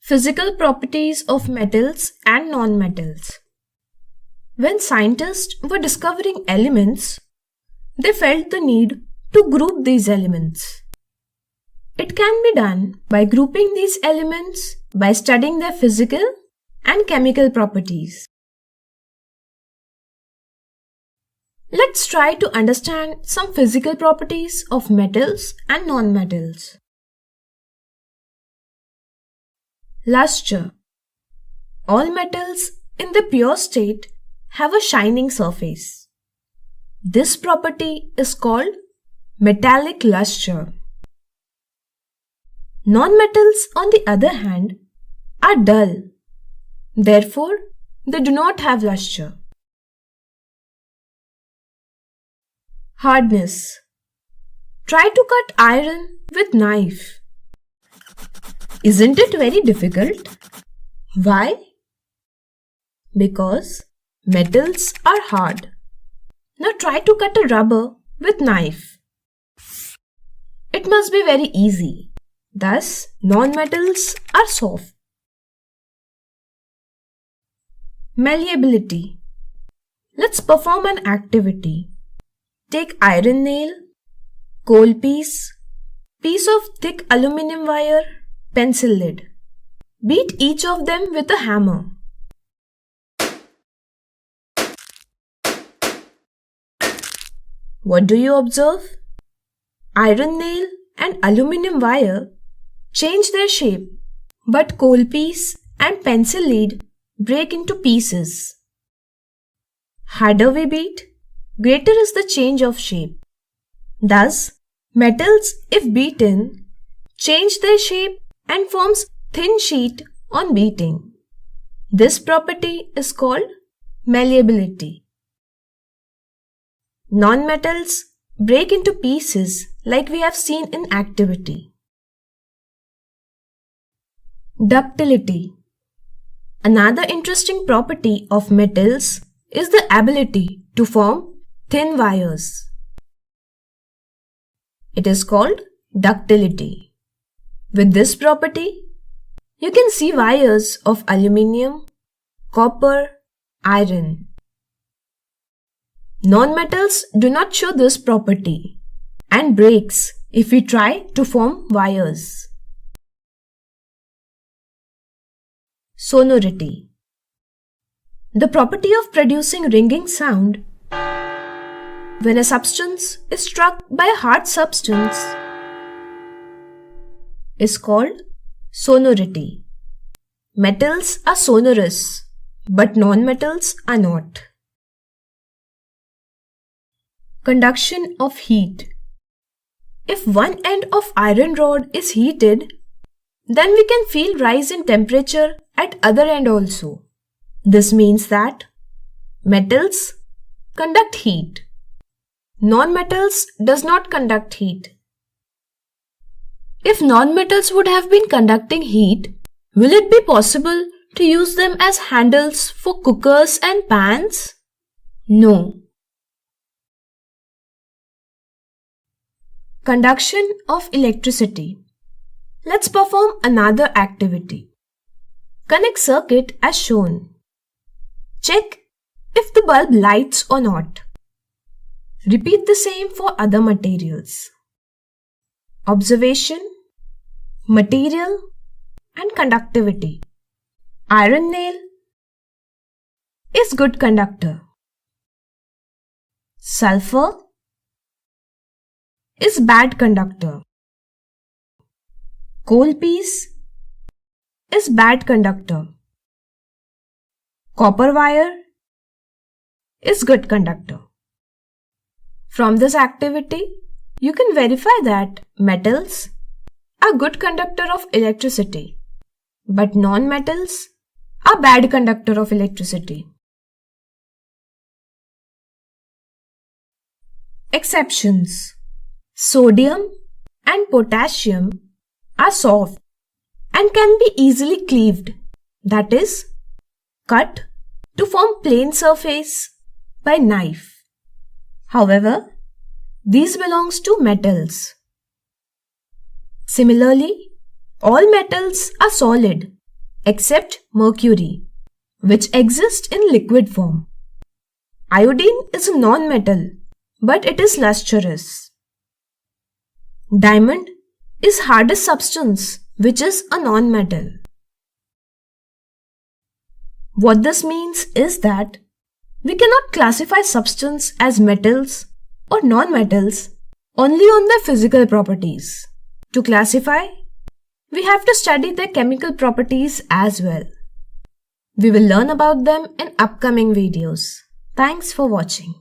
Physical properties of metals and nonmetals. When scientists were discovering elements, they felt the need to group these elements. It can be done by grouping these elements by studying their physical and chemical properties. Let's try to understand some physical properties of metals and nonmetals. Lustre. All metals in the pure state have a shining surface. This property is called metallic lustre. Nonmetals, on the other hand, are dull. Therefore, they do not have lustre. Hardness. Try to cut iron with knife. Isn't it very difficult? Why? Because metals are hard. Now try to cut a rubber with knife. It must be very easy. Thus, nonmetals are soft. Malleability. Let's perform an activity. Take iron nail, coal piece of thick aluminum wire, pencil lid. Beat each of them with a hammer. What do you observe? Iron nail and aluminum wire change their shape, but coal piece and pencil lead break into pieces. Harder we beat, greater is the change of shape. Thus, metals, if beaten, change their shape and forms thin sheet on beating. This property is called malleability. Nonmetals break into pieces like we have seen in activity. Ductility. Another interesting property of metals is the ability to form thin wires. It is called ductility. With this property, you can see wires of aluminium, copper, iron. Nonmetals do not show this property and breaks if we try to form wires. Sonority. The property of producing ringing sound when a substance is struck by a hard substance is called sonority. Metals are sonorous, but nonmetals are not. Conduction of heat. If one end of iron rod is heated, then we can feel rise in temperature at other end also. This means that metals conduct heat. Nonmetals does not conduct heat. If nonmetals would have been conducting heat, will it be possible to use them as handles for cookers and pans? No. Conduction of electricity. Let's perform another activity. Connect circuit as shown. Check if the bulb lights or not. Repeat the same for other materials. Observation, material and conductivity. Iron nail is good conductor. Sulfur is bad conductor. Coal piece is bad conductor. Copper wire is good conductor. From this activity, you can verify that metals are good conductor of electricity, but non-metals are bad conductor of electricity. Exceptions. Sodium and potassium are soft and can be easily cleaved, that is, cut to form plain surface by knife. However, these belongs to metals. Similarly, all metals are solid except mercury, which exists in liquid form. Iodine is a non-metal, but it is lustrous. Diamond is hardest substance, which is a non-metal. What this means is that we cannot classify substance as metals or non-metals only on their physical properties. To classify, we have to study their chemical properties as well. We will learn about them in upcoming videos. Thanks for watching.